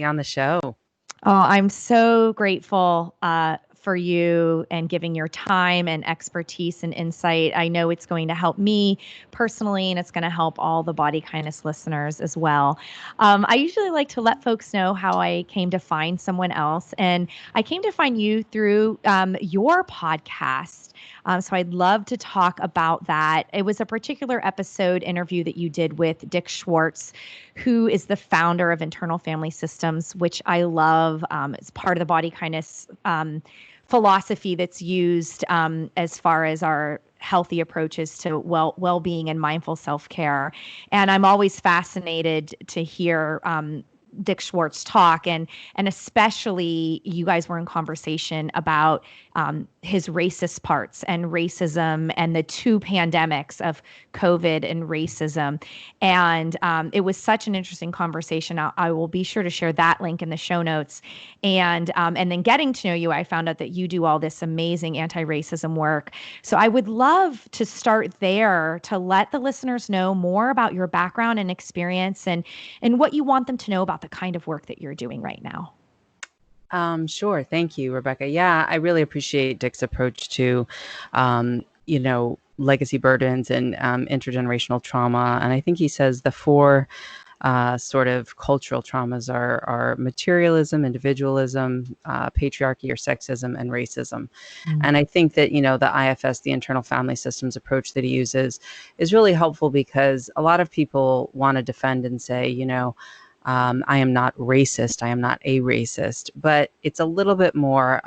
on the show. Oh, I'm so grateful for you and giving your time and expertise and insight. I know it's going to help me personally, and it's going to help all the Body Kindness listeners as well. I usually like to let folks know how I came to find someone else, and I came to find you through your podcast. So I'd love to talk about that. It was a particular episode interview that you did with Dick Schwartz, who is the founder of Internal Family Systems, which I love. It's part of the Body Kindness philosophy that's used as far as our healthy approaches to well-being and mindful self-care. And I'm always fascinated to hear Dick Schwartz talk, and especially you guys were in conversation about his racist parts and racism and the two pandemics of COVID and racism. And it was such an interesting conversation. I will be sure to share that link in the show notes. And then getting to know you, I found out that you do all this amazing anti-racism work. So I would love to start there to let the listeners know more about your background and experience and what you want them to know about the kind of work that you're doing right now. Sure. Thank you, Rebecca. Yeah, I really appreciate Dick's approach to, legacy burdens and intergenerational trauma. And I think he says the four sort of cultural traumas are materialism, individualism, patriarchy or sexism, and racism. And I think that, the IFS, the internal family systems approach that he uses is really helpful because a lot of people want to defend and say, I am not racist. I am not a racist, but it's a little bit more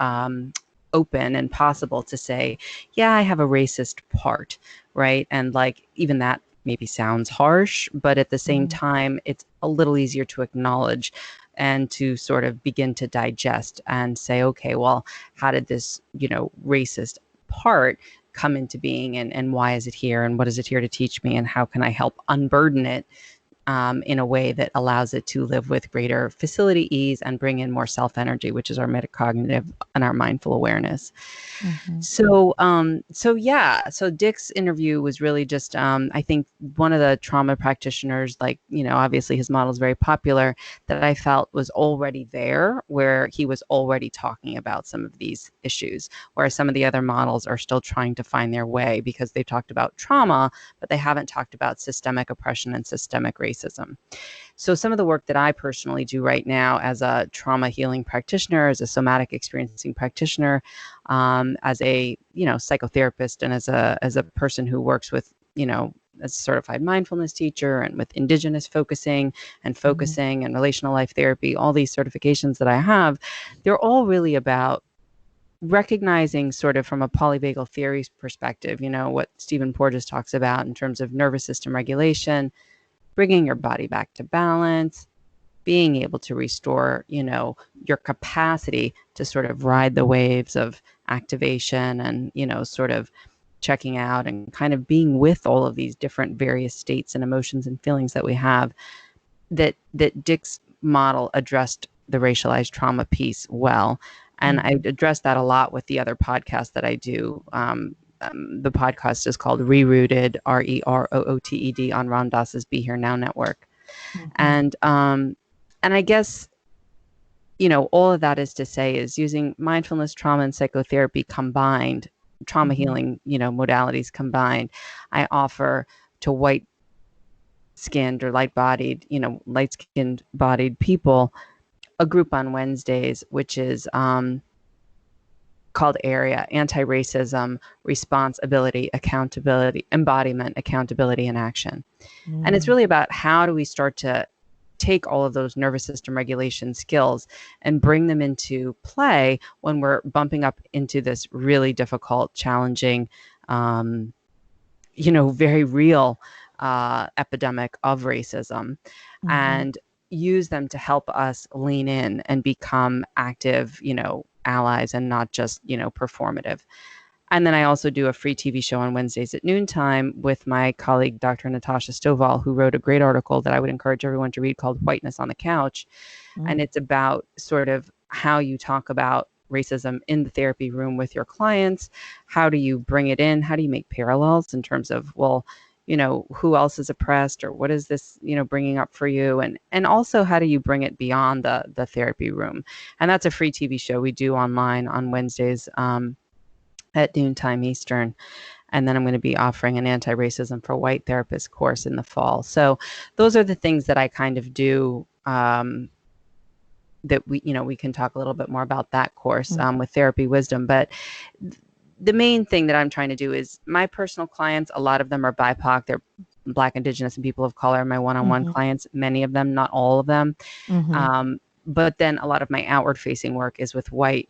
open and possible to say, yeah, I have a racist part, right? And like even that maybe sounds harsh, but at the same time, it's a little easier to acknowledge and to sort of begin to digest and say, okay, well, how did this, racist part come into being, and why is it here, and what is it here to teach me, and how can I help unburden it in a way that allows it to live with greater facility ease and bring in more self-energy, which is our metacognitive and our mindful awareness. So Dick's interview was really just, I think one of the trauma practitioners, like, obviously his model is very popular, that I felt was already there, where he was already talking about some of these issues, whereas some of the other models are still trying to find their way because they've talked about trauma, but they haven't talked about systemic oppression and systemic racism. So some of the work that I personally do right now as a trauma healing practitioner, as a somatic experiencing practitioner, as a psychotherapist, and as a person who works with as a certified mindfulness teacher and with indigenous focusing and relational life therapy, all these certifications that I have, they're all really about recognizing, sort of from a polyvagal theory perspective, what Stephen Porges talks about in terms of nervous system regulation, bringing your body back to balance, being able to restore, your capacity to sort of ride the waves of activation and, sort of checking out and kind of being with all of these different various states and emotions and feelings that we have, that Dick's model addressed the racialized trauma piece well. And I addressed that a lot with the other podcast that I do. The podcast is called Rerooted, Reroooted, on Ram Dass's Be Here Now network. And I guess, all of that is to say is using mindfulness, trauma, and psychotherapy combined, trauma healing, modalities combined, I offer to white-skinned or light-skinned bodied people a group on Wednesdays, which is called AREA, Anti-Racism, Responsibility, Accountability, Embodiment, Accountability, and Action. And it's really about how do we start to take all of those nervous system regulation skills and bring them into play when we're bumping up into this really difficult, challenging, very real epidemic of racism, and use them to help us lean in and become active, allies, and not just, performative. And then I also do a free TV show on Wednesdays at noontime with my colleague, Dr. Natasha Stovall, who wrote a great article that I would encourage everyone to read called Whiteness on the Couch. And it's about sort of how you talk about racism in the therapy room with your clients. How do you bring it in? How do you make parallels in terms of, well, who else is oppressed, or what is this, bringing up for you? And also, how do you bring it beyond the therapy room? And that's a free TV show we do online on Wednesdays at noontime Eastern. And then I'm going to be offering an anti-racism for white therapist course in the fall. So those are the things that I kind of do, that we can talk a little bit more about that course with Therapy Wisdom. But the main thing that I'm trying to do is my personal clients, a lot of them are BIPOC, they're Black, Indigenous, and people of color. My one-on-one clients, many of them, not all of them. But then a lot of my outward facing work is with white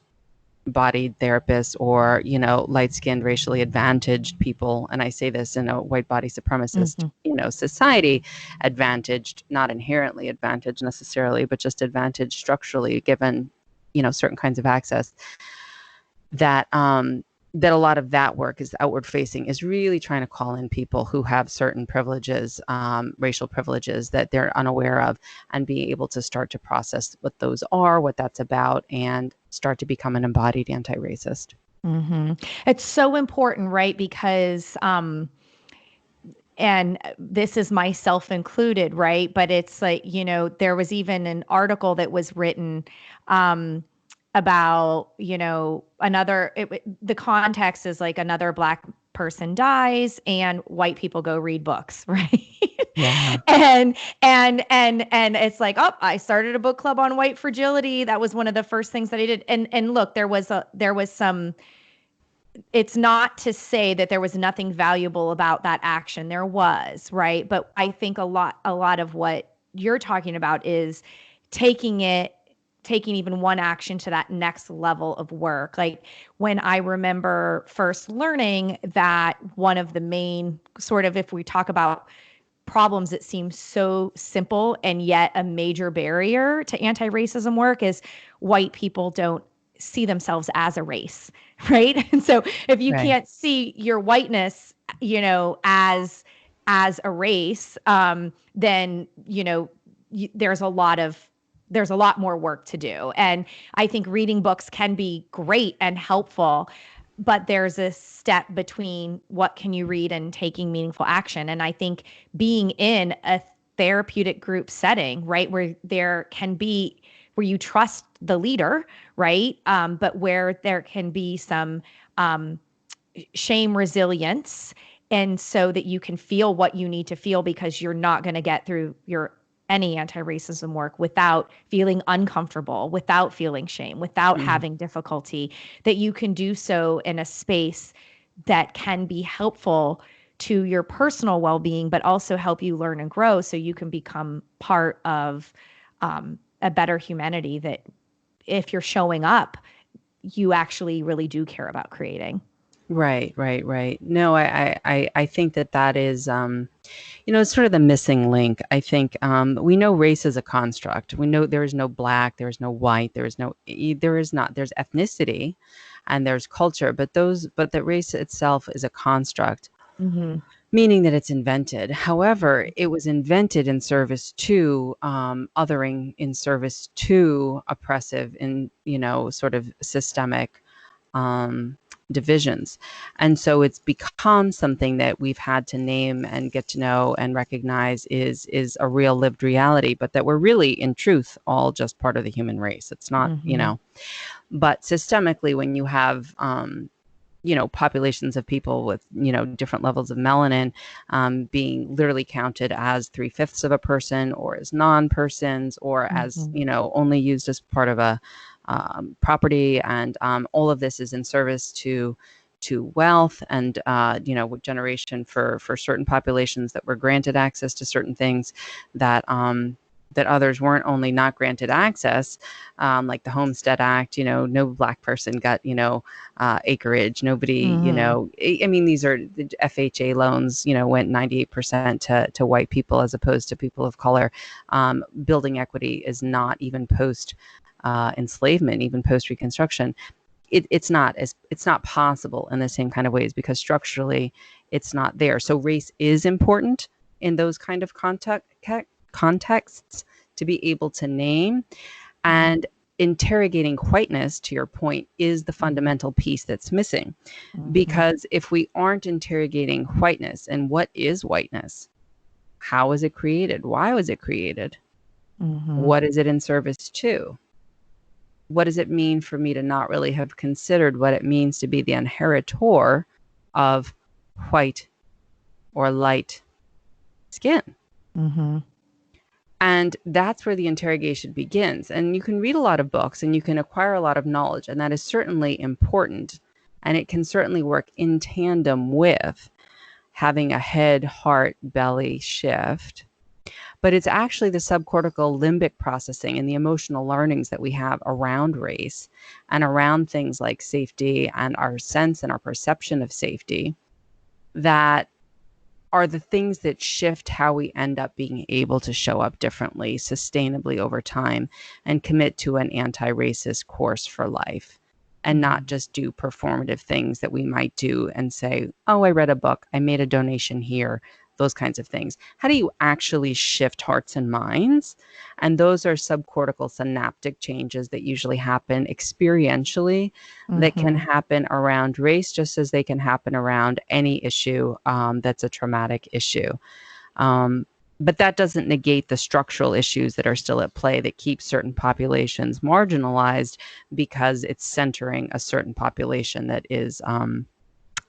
bodied therapists, or light-skinned, racially advantaged people. And I say this in a white body supremacist society, advantaged, not inherently advantaged necessarily, but just advantaged structurally, given certain kinds of access. That a lot of that work is outward facing, is really trying to call in people who have certain privileges, racial privileges that they're unaware of, and be able to start to process what those are, what that's about, and start to become an embodied anti-racist. It's so important, right? Because, and this is myself included, right? But it's like, there was even an article that was written, about, the context is like another Black person dies and white people go read books, right? Yeah. and it's like, oh, I started a book club on white fragility. That was one of the first things that I did. And look, there was some, it's not to say that there was nothing valuable about that action. There was, right? But I think a lot of what you're talking about is taking even one action to that next level of work. Like when I remember first learning that one of the main sort of, if we talk about problems that seem so simple and yet a major barrier to anti-racism work, is white people don't see themselves as a race, right? And so if you can't see your whiteness, as a race, then, there's a lot more work to do. And I think reading books can be great and helpful, but there's a step between what can you read and taking meaningful action. And I think being in a therapeutic group setting, right, where you trust the leader, right, but where there can be some shame resilience, and so that you can feel what you need to feel, because you're not going to get through any anti-racism work without feeling uncomfortable, without feeling shame, without having difficulty, that you can do so in a space that can be helpful to your personal well-being, but also help you learn and grow, so you can become part of a better humanity that, if you're showing up, you actually really do care about creating. Right. No, I think that is, it's sort of the missing link. I think we know race is a construct. We know there is no Black, there is no white, there's ethnicity, and there's culture, but that race itself is a construct, meaning that it's invented. However, it was invented in service to othering, in service to oppressive, in sort of systemic divisions. And so it's become something that we've had to name and get to know and recognize is a real lived reality, but that we're really, in truth, all just part of the human race. It's not, but systemically, when you have, populations of people with, different levels of melanin being literally counted as 3/5 of a person, or as non-persons, or as, only used as part of a property, and all of this is in service to wealth and generation for certain populations that were granted access to certain things that others weren't only not granted access, like the Homestead Act. No Black person got acreage. Nobody, I mean, these are the FHA loans. Went 98% to white people as opposed to people of color. Building equity is not even post enslavement, even post Reconstruction. It's not possible in the same kind of ways, because structurally it's not there. So race is important in those kind of contexts to be able to name. And interrogating whiteness, to your point, is the fundamental piece that's missing. Because if we aren't interrogating whiteness, and what is whiteness? How was it created? Why was it created? What is it in service to? What does it mean for me to not really have considered what it means to be the inheritor of white or light skin? And that's where the interrogation begins. And you can read a lot of books and you can acquire a lot of knowledge, and that is certainly important. And it can certainly work in tandem with having a head, heart, belly shift. But it's actually the subcortical limbic processing and the emotional learnings that we have around race and around things like safety and our sense and our perception of safety that are the things that shift how we end up being able to show up differently, sustainably over time, and commit to an anti-racist course for life, and not just do performative things that we might do and say, oh, I read a book, I made a donation here, those kinds of things. How do you actually shift hearts and minds? And those are subcortical synaptic changes that usually happen experientially, that can happen around race, just as they can happen around any issue that's a traumatic issue. But that doesn't negate the structural issues that are still at play that keep certain populations marginalized, because it's centering a certain population that is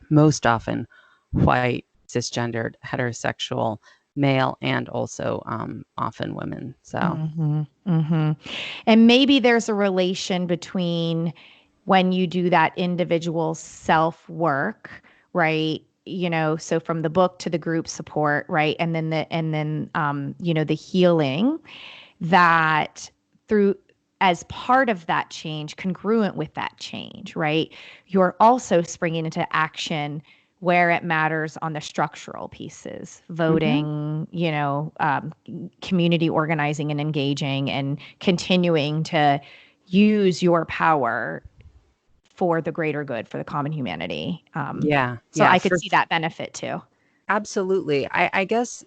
most often white, cisgendered, heterosexual, male, and also often women. So, and maybe there's a relation between when you do that individual self work, right? You know, so from the book to the group support, right? And then the healing that through, as part of that change, congruent with that change, right? You're also springing into action where it matters on the structural pieces, voting, community organizing and engaging, and continuing to use your power for the greater good, for the common humanity. So I could see that benefit too. Absolutely. I guess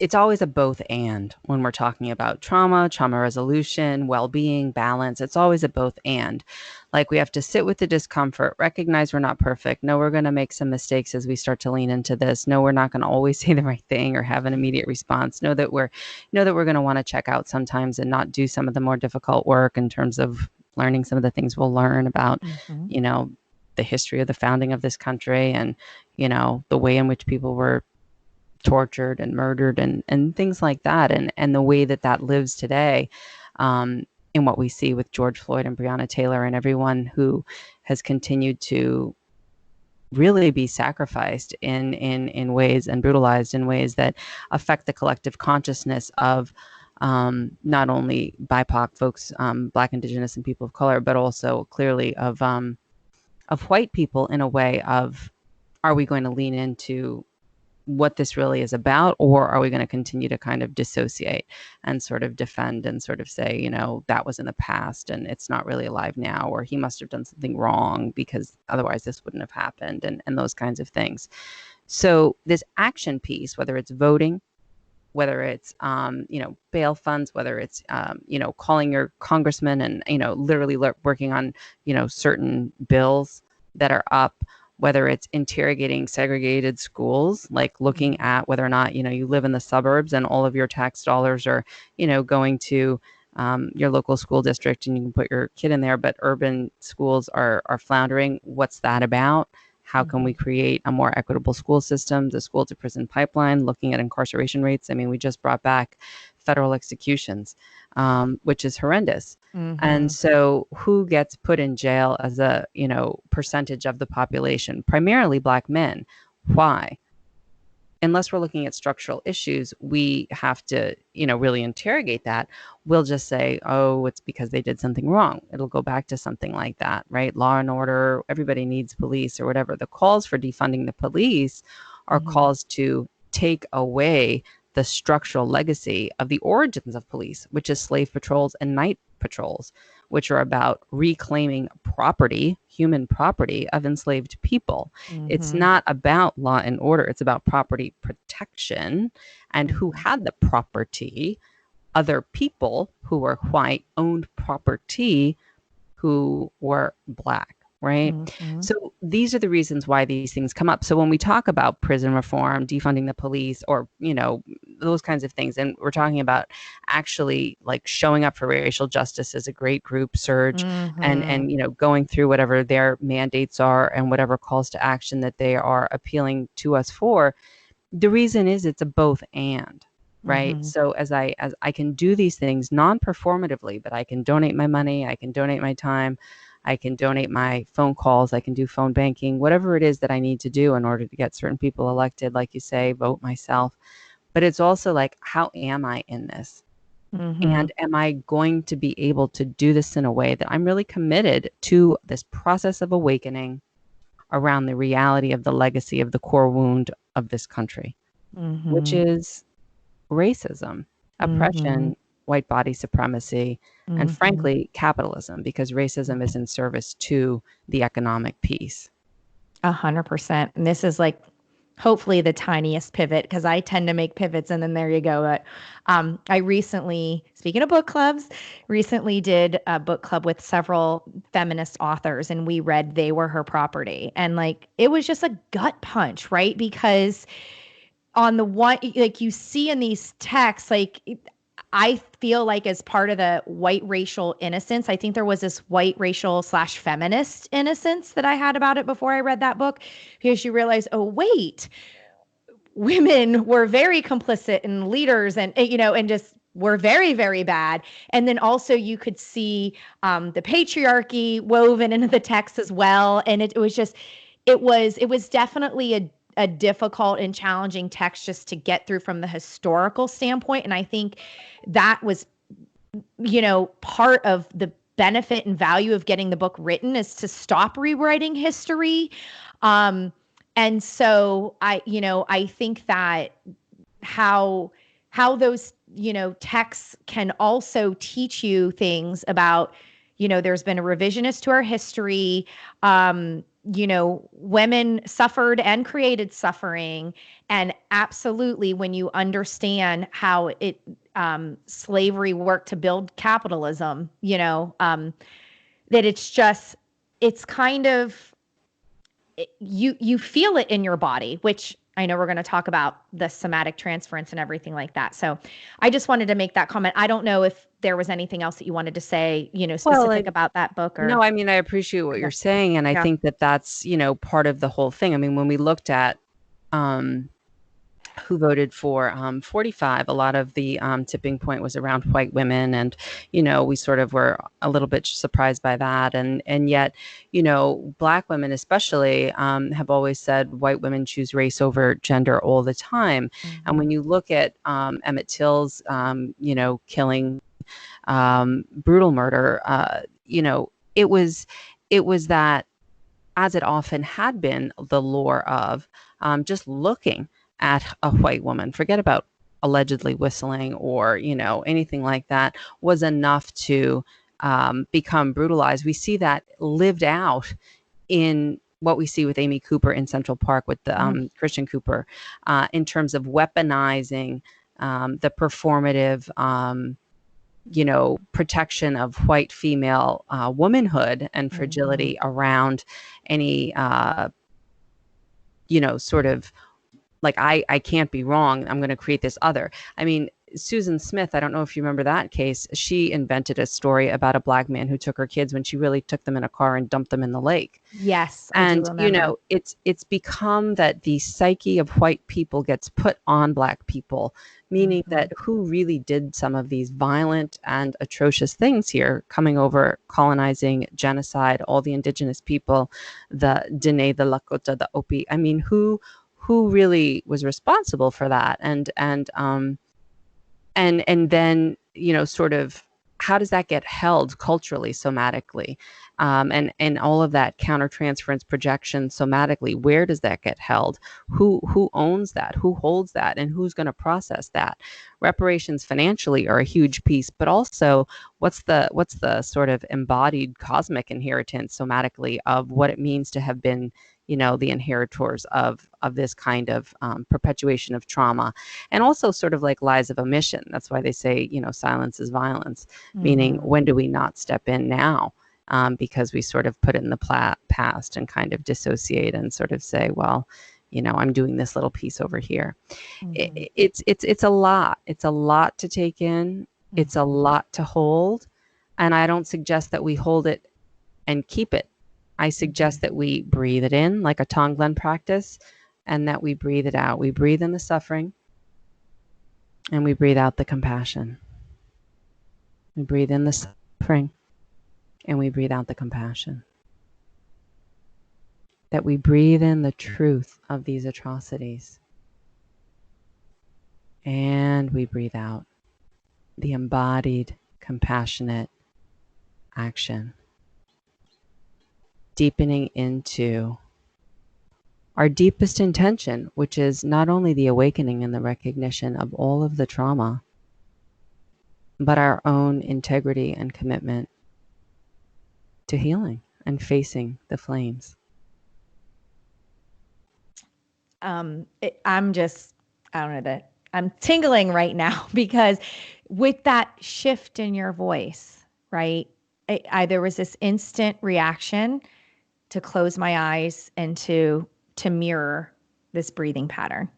it's always a both and when we're talking about trauma resolution, well-being, balance. It's always a both and. Like, we have to sit with the discomfort, recognize we're not perfect. No, we're going to make some mistakes as we start to lean into this. No, we're not going to always say the right thing or have an immediate response. Know that we're going to want to check out sometimes and not do some of the more difficult work in terms of learning some of the things we'll learn about, the history of the founding of this country, and, the way in which people were tortured and murdered and things like that, and the way that lives today, in what we see with George Floyd and Breonna Taylor and everyone who has continued to really be sacrificed in ways and brutalized in ways that affect the collective consciousness of not only BIPOC folks, Black, Indigenous, and people of color, but also clearly of white people, in a way of, are we going to lean into what this really is about, or are we going to continue to kind of dissociate and sort of defend and sort of say, that was in the past and it's not really alive now, or he must have done something wrong because otherwise this wouldn't have happened, and those kinds of things. So this action piece, whether it's voting, whether it's bail funds, whether it's calling your congressman and literally working on certain bills that are up, whether it's interrogating segregated schools, like looking at whether or not, you live in the suburbs and all of your tax dollars are, going to your local school district and you can put your kid in there, but urban schools are floundering. What's that about? How can we create a more equitable school system, the school to prison pipeline, looking at incarceration rates? I mean, we just brought back federal executions, which is horrendous. And so who gets put in jail as a, percentage of the population? Primarily Black men. Why? Unless we're looking at structural issues, we have to, really interrogate that. We'll just say, oh, it's because they did something wrong. It'll go back to something like that, right? Law and order, everybody needs police or whatever. The calls for defunding the police are calls to take away the structural legacy of the origins of police, which is slave patrols and night patrols, which are about reclaiming property, human property of enslaved people. It's not about law and order. It's about property protection and who had the property other people who were white owned property who were Black, right? Mm-hmm. So these are the reasons why these things come up. So when we talk about prison reform, defunding the police, or, those kinds of things, and we're talking about actually like showing up for racial justice as a great group surge, Mm-hmm. and going through whatever their mandates are and whatever calls to action that they are appealing to us for, the reason is it's a both and. Right. Mm-hmm. So as I can do these things non-performatively, but I can donate my money, I can donate my time, I can donate my phone calls, I can do phone banking, whatever it is that I need to do in order to get certain people elected, like you say, vote myself. But it's also like, how am I in this? Mm-hmm. And am I going to be able to do this in a way that I'm really committed to this process of awakening around the reality of the legacy of the core wound of this country, which Mm-hmm. is racism, Mm-hmm. oppression, white body supremacy, and Mm-hmm. frankly, capitalism, because racism is in service to the economic piece. 100%. And this is like hopefully the tiniest pivot, because I tend to make pivots and then there you go. But I recently, speaking of book clubs, recently did a book club with several feminist authors and we read They Were Her Property. And like it was just a gut punch, right? Because on the one, like you see in these texts, like I feel like as part of the white racial innocence, I think there was this white racial slash feminist innocence that I had about it before I read that book, because you realize, oh, wait, women were very complicit and leaders and just were very, very bad. And then also you could see the patriarchy woven into the text as well. And it was definitely a difficult and challenging text just to get through from the historical standpoint. And I think that was, part of the benefit and value of getting the book written is to stop rewriting history. Um, and so I think that how those, texts can also teach you things about, there's been a revisionist to our history. Women suffered and created suffering. And absolutely, when you understand how slavery worked to build capitalism, that it's kind of, you feel it in your body, which I know we're going to talk about the somatic transference and everything like that. So I just wanted to make that comment. I don't know if there was anything else that you wanted to say, Well, specific about that book no, or. I mean, I appreciate what Okay. you're saying. And I Yeah. think that that's, part of the whole thing. I mean, when we looked at um, who voted for 45, a lot of the tipping point was around white women. And, we sort of were a little bit surprised by that. And yet, Black women especially have always said white women choose race over gender all the time. And Mm-hmm. when you look at Emmett Till's, killing, brutal murder, it was that, as it often had been, the lore of just looking at a white woman, forget about allegedly whistling or anything like that, was enough to become brutalized. We see that lived out in what we see with Amy Cooper in Central Park with the Christian Cooper, in terms of weaponizing the performative protection of white female womanhood and Mm-hmm. fragility around any, sort of like, I can't be wrong. I'm going to create this other. I mean, Susan Smith, I don't know if you remember that case. She invented a story about a Black man who took her kids when she really took them in a car and dumped them in the lake. Yes, I do And, remember. it's become that the psyche of white people gets put on Black people, meaning Mm-hmm. that who really did some of these violent and atrocious things here, coming over, colonizing, genocide, all the indigenous people, the Dene, the Lakota, the Opi. I mean, who really was responsible for that? And then, sort of, how does that get held culturally, somatically, and all of that countertransference projection somatically? Where does that get held? Who owns that? Who holds that? And who's going to process that? Reparations financially are a huge piece, but also what's the sort of embodied cosmic inheritance somatically of what it means to have been, the inheritors of this kind of perpetuation of trauma, and also sort of like lies of omission. That's why they say, silence is violence, meaning when do we not step in now? Because we sort of put it in the past and kind of dissociate and sort of say, well, I'm doing this little piece over here. It's a lot. It's a lot to take in. It's a lot to hold. And I don't suggest that we hold it and keep it. I suggest that we breathe it in like a Tonglen practice, and that we breathe it out. We breathe in the suffering and we breathe out the compassion. We breathe in the suffering and we breathe out the compassion. That we breathe in the truth of these atrocities. And we breathe out the embodied, compassionate action. Deepening into our deepest intention, which is not only the awakening and the recognition of all of the trauma, but our own integrity and commitment to healing and facing the flames. I'm tingling right now because with that shift in your voice, right? There was this instant reaction to close my eyes and to mirror this breathing pattern,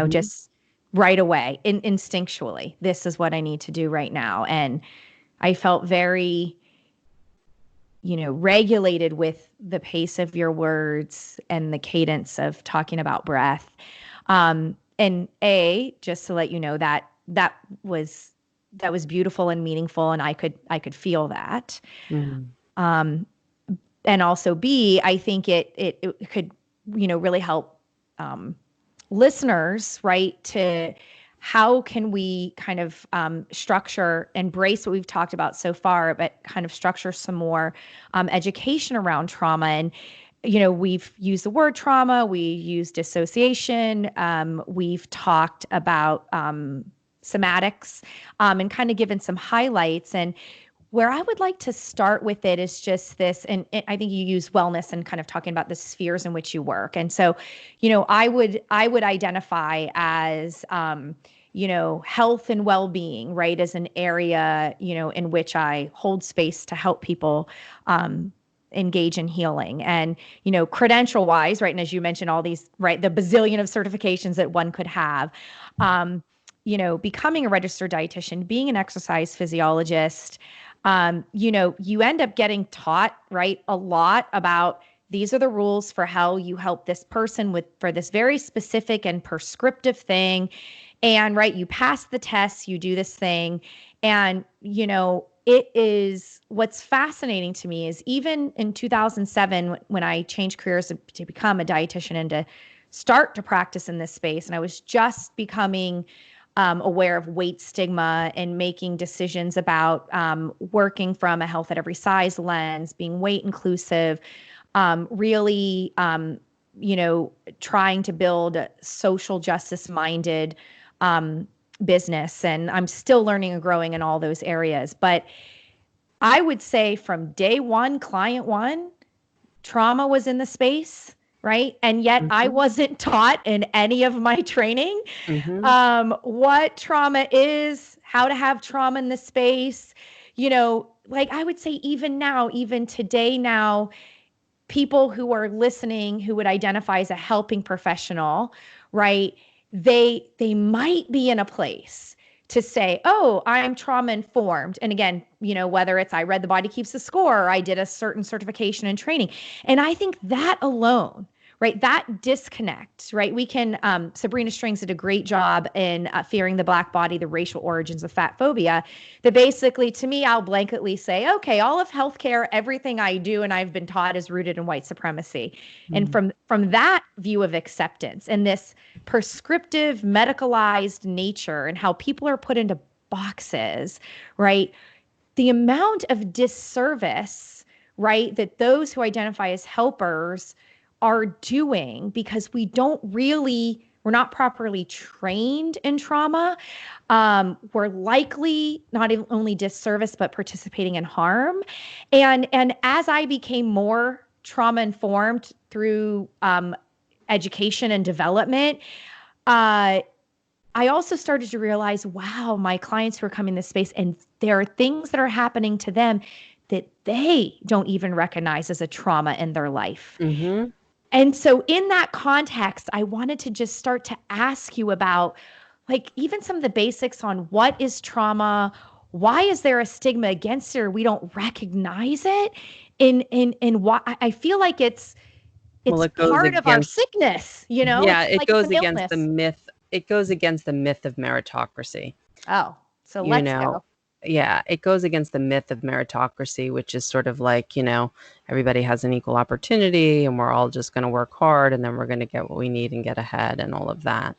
just right away, instinctually, this is what I need to do right now. And I felt very, regulated with the pace of your words and the cadence of talking about breath. And just to let you know that was beautiful and meaningful, and I could feel that. And also B, I think it could, really help listeners, right, to how can we kind of embrace what we've talked about so far, but kind of structure some more education around trauma. And, we've used the word trauma, we use dissociation, we've talked about somatics, and kind of given some highlights. And where I would like to start with it is just this, and I think you use wellness and kind of talking about the spheres in which you work. And so, I would identify as, health and well-being, right, as an area, in which I hold space to help people engage in healing. And, credential wise, right, and as you mentioned, all these, right, the bazillion of certifications that one could have, becoming a registered dietitian, being an exercise physiologist, you end up getting taught, right, a lot about these are the rules for how you help this person for this very specific and prescriptive thing. And right, you pass the tests, you do this thing. And, it is what's fascinating to me is even in 2007, when I changed careers to become a dietitian and to start to practice in this space, and I was just becoming aware of weight stigma and making decisions about working from a health at every size lens, being weight inclusive, really, trying to build a social justice minded business. And I'm still learning and growing in all those areas. But I would say from day one, client one, trauma was in the space. Right. And yet I wasn't taught in any of my training what trauma is, how to have trauma in the space. I would say even today now, people who are listening who would identify as a helping professional, right, they might be in a place to say, oh, I'm trauma informed. And again, whether it's I read The Body Keeps the Score, or I did a certain certification and training. And I think that alone, right, that disconnect, right, we can, Sabrina Strings did a great job in Fearing the Black Body, the Racial Origins of Fat Phobia, that basically, to me, I'll blanketly say, okay, all of healthcare, everything I do and I've been taught is rooted in white supremacy. And from that view of acceptance and this prescriptive, medicalized nature and how people are put into boxes, right, the amount of disservice, right, that those who identify as helpers are doing because we're not properly trained in trauma. We're likely not only disservice, but participating in harm. And as I became more trauma informed through education and development, I also started to realize, wow, my clients who are coming to this space, and there are things that are happening to them that they don't even recognize as a trauma in their life. Mm-hmm. And so in that context, I wanted to just start to ask you about, like, even some of the basics on what is trauma, why is there a stigma against it, or we don't recognize it, and why I feel like it's Well, it goes part of our against, sickness, yeah, it's it like it's goes an against the illness. myth. It goes against the myth of meritocracy. Oh, so You let's know, go. yeah, it goes against the myth of meritocracy, which is sort of like, everybody has an equal opportunity and we're all just going to work hard and then we're going to get what we need and get ahead and all of that.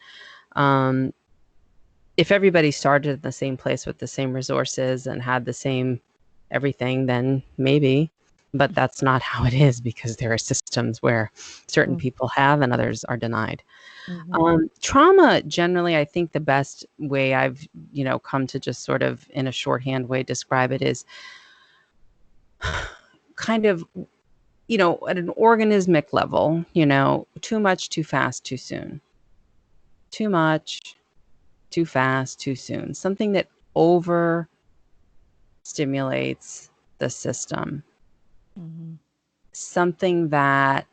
If everybody started in the same place with the same resources and had the same everything, then maybe, but that's not how it is, because there are systems where certain people have and others are denied. Trauma, generally, I think the best way I've, come to just sort of in a shorthand way describe it is kind of, at an organismic level, too much, too fast, too soon. Too much, too fast, too soon. Something that over stimulates the system. Something that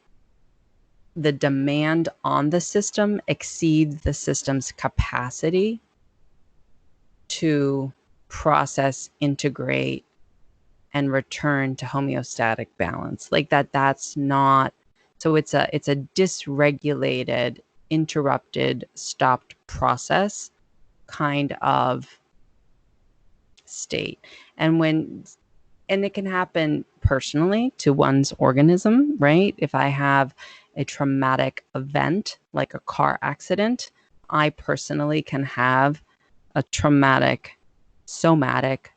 the demand on the system exceeds the system's capacity to process, integrate, and return to homeostatic balance. Like that's not, so it's a dysregulated, interrupted, stopped process kind of state. And it can happen personally to one's organism, right? If I have a traumatic event like a car accident, I personally can have a traumatic, somatic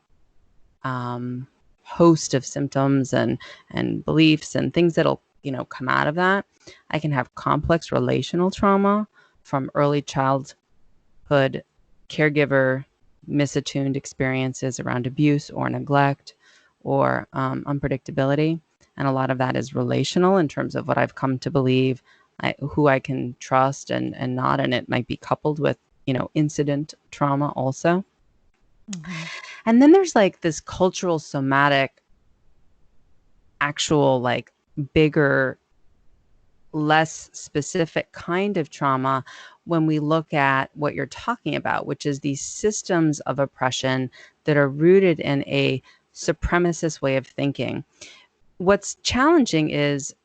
host of symptoms and beliefs and things that'll, come out of that. I can have complex relational trauma from early childhood caregiver misattuned experiences around abuse or neglect or unpredictability. And a lot of that is relational in terms of what I've come to believe, who I can trust and not. And it might be coupled with, incident trauma also. And then there's like this cultural somatic, actual, like bigger, less specific kind of trauma when we look at what you're talking about, which is these systems of oppression that are rooted in a supremacist way of thinking. What's challenging is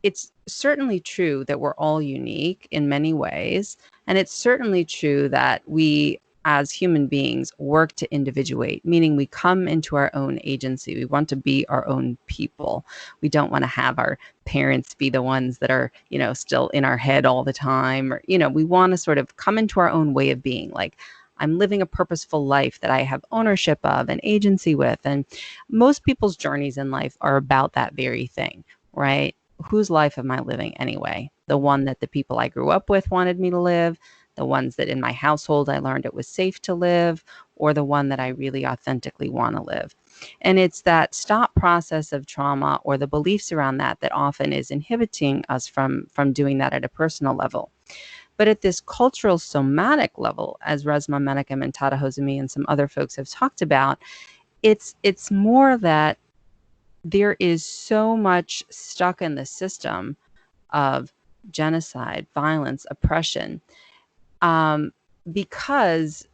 it's certainly true that we're all unique in many ways. And it's certainly true that we, as human beings, work to individuate, meaning we come into our own agency. We want to be our own people. We don't want to have our parents be the ones that are, still in our head all the time. Or, we want to sort of come into our own way of being. Like, I'm living a purposeful life that I have ownership of and agency with. And most people's journeys in life are about that very thing, right? Whose life am I living anyway? The one that the people I grew up with wanted me to live, the ones that in my household I learned it was safe to live, or the one that I really authentically want to live. And it's that stop process of trauma or the beliefs around that often is inhibiting us from doing that at a personal level. But at this cultural somatic level, as Resmaa, Menekem, and Tata Hozemi and some other folks have talked about, it's more that there is so much stuck in the system of genocide, violence, oppression, because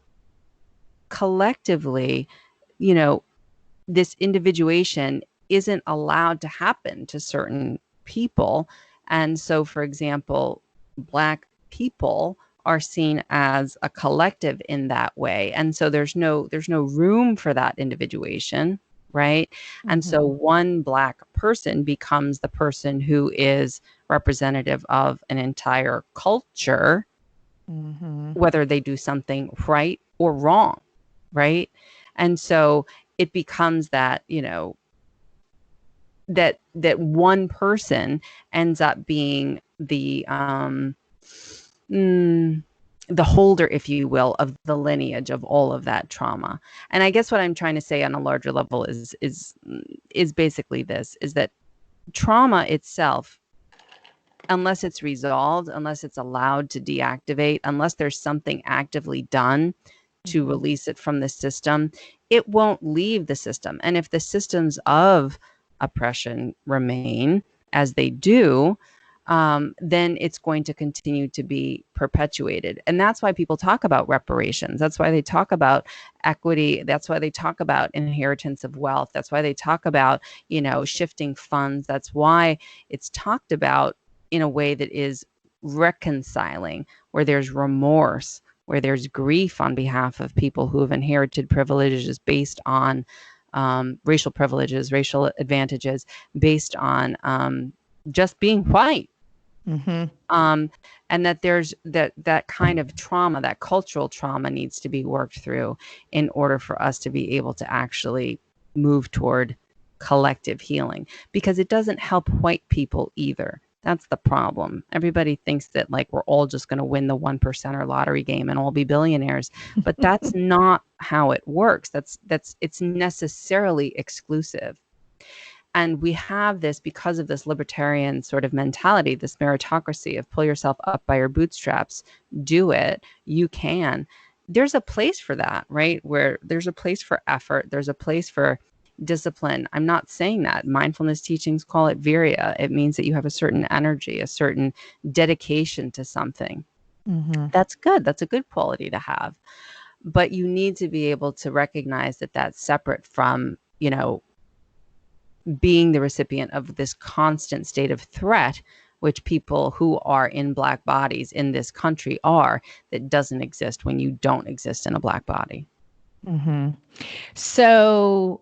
collectively, this individuation isn't allowed to happen to certain people. And so, for example, Black people are seen as a collective in that way. And so there's no room for that individuation, right? And so one Black person becomes the person who is representative of an entire culture, whether they do something right or wrong, right? And so it becomes that, that one person ends up being the holder, if you will, of the lineage of all of that trauma. And I guess what I'm trying to say on a larger level is basically this, is that trauma itself, unless it's resolved, unless it's allowed to deactivate, unless there's something actively done to release it from the system, it won't leave the system. And if the systems of oppression remain as they do, then it's going to continue to be perpetuated. And that's why people talk about reparations. That's why they talk about equity. That's why they talk about inheritance of wealth. That's why they talk about, shifting funds. That's why it's talked about in a way that is reconciling, where there's remorse, where there's grief on behalf of people who have inherited privileges based on racial privileges, racial advantages, based on just being white. And that there's that kind of trauma, that cultural trauma, needs to be worked through in order for us to be able to actually move toward collective healing, because it doesn't help white people either. That's the problem. Everybody thinks that like we're all just going to win the 1% lottery game and all be billionaires, but that's not how it works. It's necessarily exclusive. And we have this because of this libertarian sort of mentality, this meritocracy of pull yourself up by your bootstraps, do it, you can. There's a place for that, right? Where there's a place for effort, there's a place for discipline. I'm not saying that. Mindfulness teachings call it virya. It means that you have a certain energy, a certain dedication to something. That's good. That's a good quality to have. But you need to be able to recognize that that's separate from, being the recipient of this constant state of threat, which people who are in Black bodies in this country are, that doesn't exist when you don't exist in a Black body. So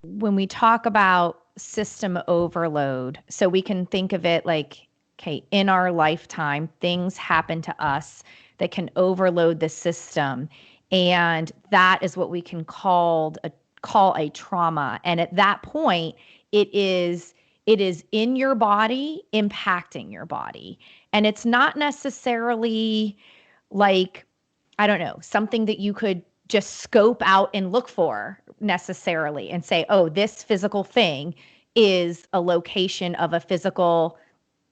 when we talk about system overload, so we can think of it like, okay, in our lifetime, things happen to us that can overload the system. And that is what we can call a trauma. And at that point, it is in your body, impacting your body. And it's not necessarily like, I don't know, something that you could just scope out and look for necessarily and say, oh, this physical thing is a location of a physical,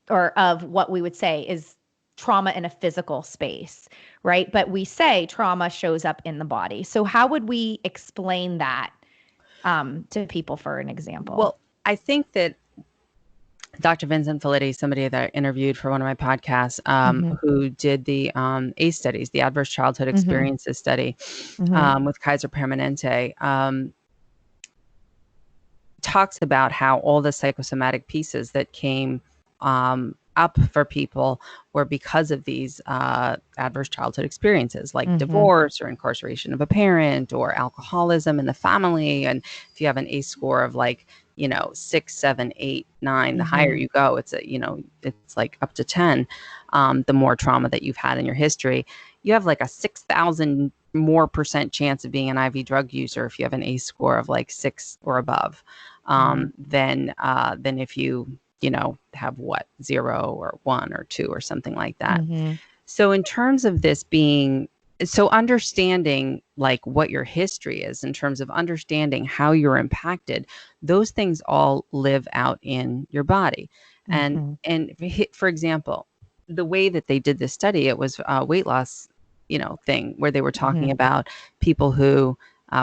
or of what we would say is trauma in a physical space, right? But we say trauma shows up in the body. So how would we explain that to people, for an example? Well, I think that Dr. Vincent Felitti, somebody that I interviewed for one of my podcasts, who did the ACE studies, the Adverse Childhood Experiences study with Kaiser Permanente, talks about how all the psychosomatic pieces that came up for people were because of these adverse childhood experiences, like divorce or incarceration of a parent or alcoholism in the family. And if you have an ACE score of like, 6, 7, 8, 9, the higher you go, it's it's like up to 10. The more trauma that you've had in your history, you have like a 6,000 more % chance of being an IV drug user if you have an ACE score of like 6 or above, than if you have 0 or 1 or 2 or something like that. So in terms of this being, so understanding like what your history is in terms of understanding how you're impacted, those things all live out in your body. And for example, the way that they did this study, it was a weight loss, thing where they were talking about people who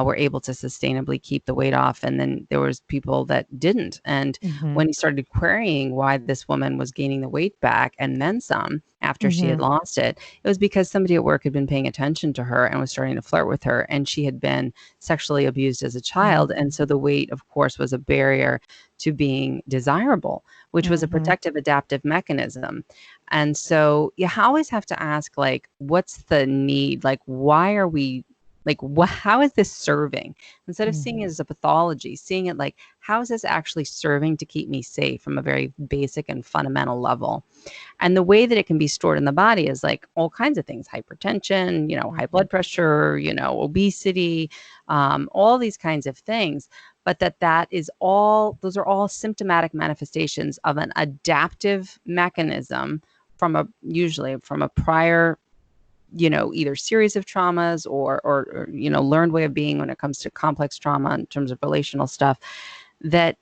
were able to sustainably keep the weight off. And then there was people that didn't. And when he started querying why this woman was gaining the weight back and then some after she had lost it, it was because somebody at work had been paying attention to her and was starting to flirt with her. And she had been sexually abused as a child. And so the weight, of course, was a barrier to being desirable, which was a protective adaptive mechanism. And so you always have to ask, like, what's the need? Like, why are we, like, how is this serving? Instead of seeing it as a pathology, seeing it like, how is this actually serving to keep me safe from a very basic and fundamental level? And the way that it can be stored in the body is like all kinds of things: hypertension, high blood pressure, obesity, all these kinds of things. But those are all symptomatic manifestations of an adaptive mechanism usually from a prior, either series of traumas or learned way of being when it comes to complex trauma in terms of relational stuff, that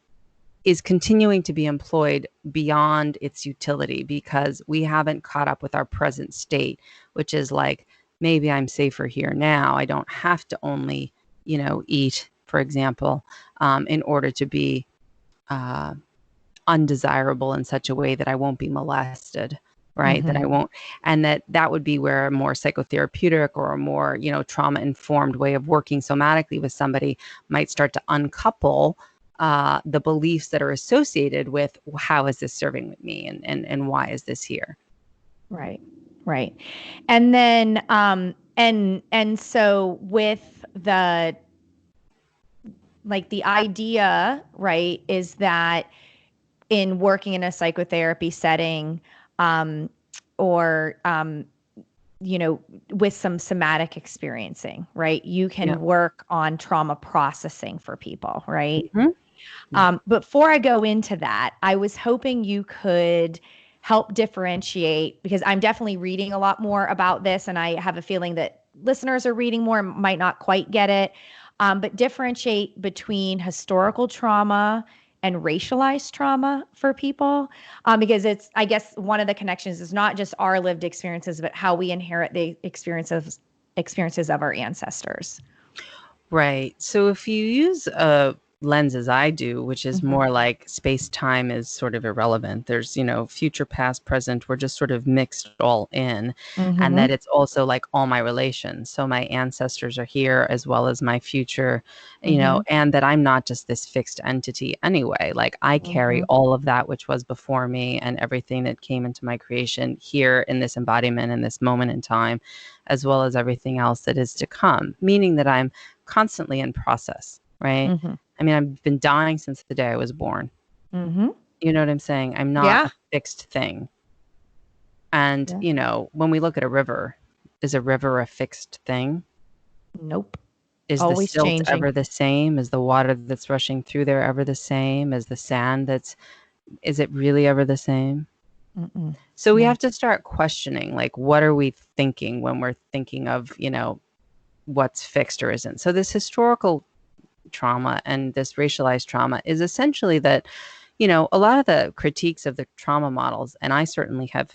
is continuing to be employed beyond its utility because we haven't caught up with our present state, which is like, maybe I'm safer here now. I don't have to only, eat, for example, in order to be undesirable in such a way that I won't be molested, right? That I won't, and that would be where a more psychotherapeutic or a more, trauma-informed way of working somatically with somebody might start to uncouple the beliefs that are associated with how is this serving with me and why is this here? Right. Right. And then, and so with the idea, right, is that in working in a psychotherapy setting, or, with some somatic experiencing, right, you can work on trauma processing for people, right? Before I go into that, I was hoping you could help differentiate, because I'm definitely reading a lot more about this, and I have a feeling that listeners are reading more and might not quite get it. But differentiate between historical trauma and racialized trauma for people, because I guess one of the connections is not just our lived experiences, but how we inherit the experiences of our ancestors. Right. So if you use a lens as I do, which is more like space-time is sort of irrelevant. There's, future, past, present, we're just sort of mixed all in. And that it's also like all my relations. So my ancestors are here as well as my future, and that I'm not just this fixed entity anyway. Like I carry all of that which was before me and everything that came into my creation here in this embodiment in this moment in time, as well as everything else that is to come, meaning that I'm constantly in process, right? I mean, I've been dying since the day I was born. You know what I'm saying? I'm not a fixed thing. And, when we look at a river, is a river a fixed thing? Nope. Is always the silt changing. ever the same? Is the water that's rushing through there ever the same? Is the sand is it really ever the same? So we have to start questioning, like, what are we thinking when we're thinking of, what's fixed or isn't? So this historical trauma and this racialized trauma is essentially that, a lot of the critiques of the trauma models, and I certainly have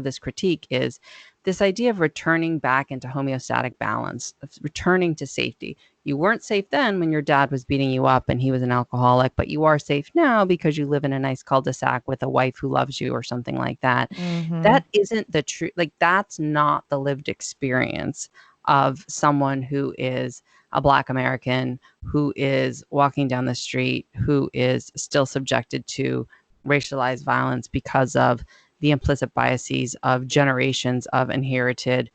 this critique, is this idea of returning back into homeostatic balance, of returning to safety. You weren't safe then when your dad was beating you up and he was an alcoholic, but you are safe now because you live in a nice cul-de-sac with a wife who loves you or something like that. That isn't the truth. Like, that's not the lived experience of someone who is a Black American, who is walking down the street, who is still subjected to racialized violence because of the implicit biases of generations of inherited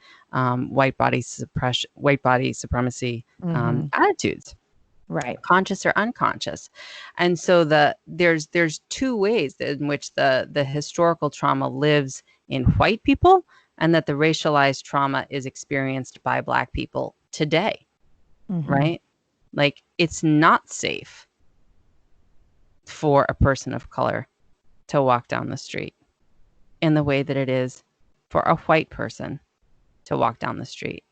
white body supremacy attitudes, right? Conscious or unconscious. And so there's two ways in which the historical trauma lives in white people, and that the racialized trauma is experienced by Black people today. Right? Like, it's not safe for a person of color to walk down the street in the way that it is for a white person to walk down the street.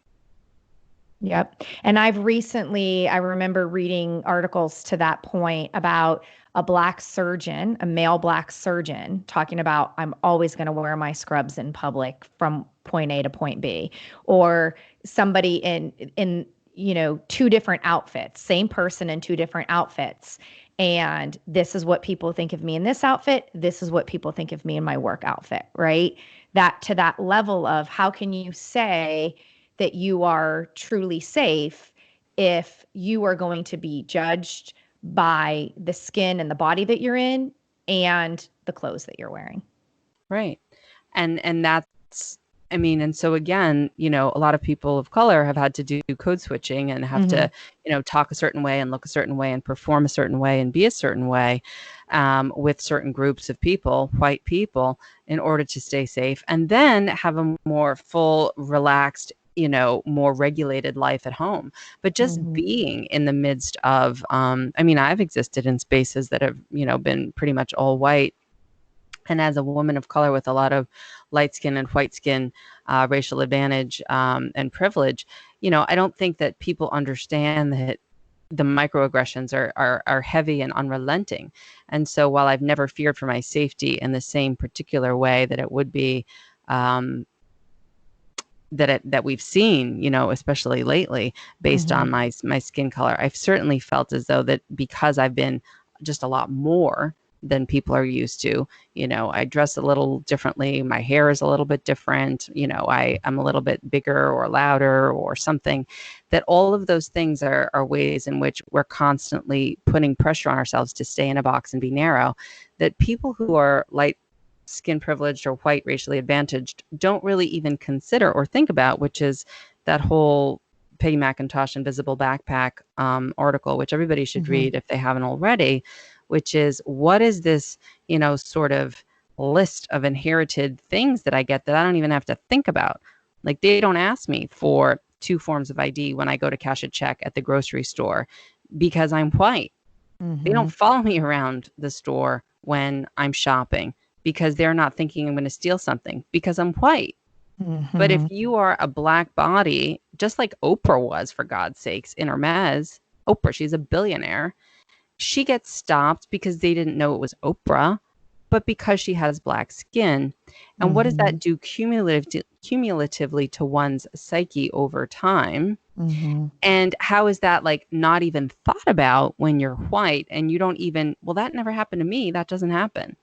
Yep. And I remember reading articles to that point about a Black surgeon, a male Black surgeon, talking about, I'm always going to wear my scrubs in public from point A to point B, or somebody in two different outfits, same person in two different outfits. And this is what people think of me in this outfit. This is what people think of me in my work outfit, right? That to that level of, how can you say that you are truly safe if you are going to be judged by the skin and the body that you're in and the clothes that you're wearing? Right. And that's, I mean, and so again, a lot of people of color have had to do code switching and have to, talk a certain way and look a certain way and perform a certain way and be a certain way with certain groups of people, white people, in order to stay safe, and then have a more full, relaxed, more regulated life at home. But just being in the midst of, I've existed in spaces that have, been pretty much all white. And as a woman of color with a lot of light skin and white skin, racial advantage and privilege, I don't think that people understand that the microaggressions are heavy and unrelenting. And so while I've never feared for my safety in the same particular way that it would be, that we've seen, you know, especially lately, based on my skin color, I've certainly felt as though that because I've been just a lot more than people are used to, you know, I dress a little differently, my hair is a little bit different, you know, I'm a little bit bigger or louder or something, that all of those things are ways in which we're constantly putting pressure on ourselves to stay in a box and be narrow, that people who are light skin privileged or white racially advantaged don't really even consider or think about, which is that whole Peggy McIntosh Invisible Backpack article, which everybody should read if they haven't already, which is, what is this, you know, sort of list of inherited things that I get that I don't even have to think about? Like, they don't ask me for 2 forms of ID when I go to cash a check at the grocery store because I'm white. They don't follow me around the store when I'm shopping because they're not thinking I'm going to steal something because I'm white. But if you are a black body, just like Oprah was, for God's sakes, in Hermes, Oprah, she's a billionaire. She gets stopped because they didn't know it was Oprah, but because she has black skin. And what does that do cumulatively to one's psyche over time? And how is that like not even thought about when you're white and you don't even, well, that never happened to me. That doesn't happen.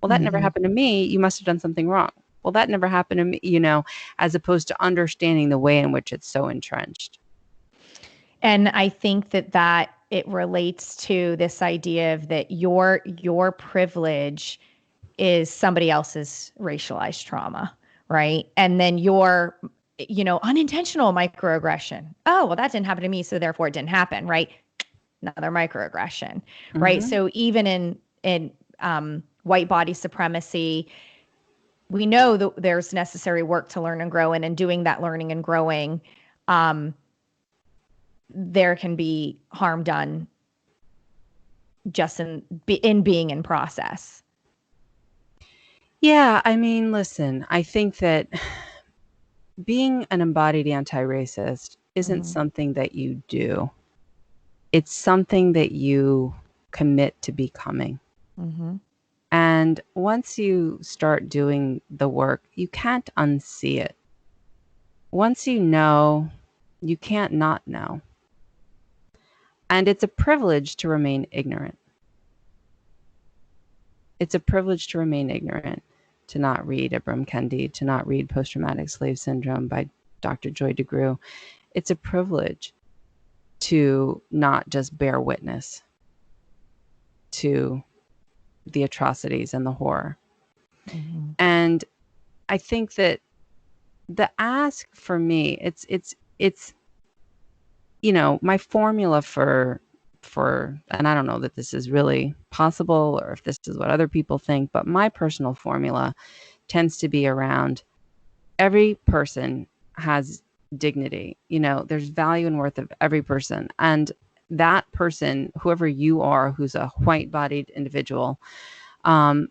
Well, that never happened to me. You must have done something wrong. Well, that never happened to me, you know, as opposed to understanding the way in which it's so entrenched. And I think that it relates to this idea of that your privilege is somebody else's racialized trauma, right? And then your, you know, unintentional microaggression. Oh, well, that didn't happen to me, so therefore it didn't happen, right? Another microaggression, right? So even in white body supremacy, we know that there's necessary work to learn and grow, and in doing that learning and growing, there can be harm done just in being in process. Yeah, I mean, listen, I think that being an embodied anti-racist isn't something that you do. It's something that you commit to becoming. And once you start doing the work, you can't unsee it. Once you know, you can't not know. And it's a privilege to remain ignorant. It's a privilege to remain ignorant, to not read Ibram Kendi, to not read Post-Traumatic Slave Syndrome by Dr. Joy DeGruy. It's a privilege to not just bear witness to the atrocities and the horror. And I think that the ask for me, it's you know, my formula for, and I don't know that this is really possible or if this is what other people think, but my personal formula tends to be around every person has dignity. You know, there's value and worth of every person. And that person, whoever you are, who's a white-bodied individual, that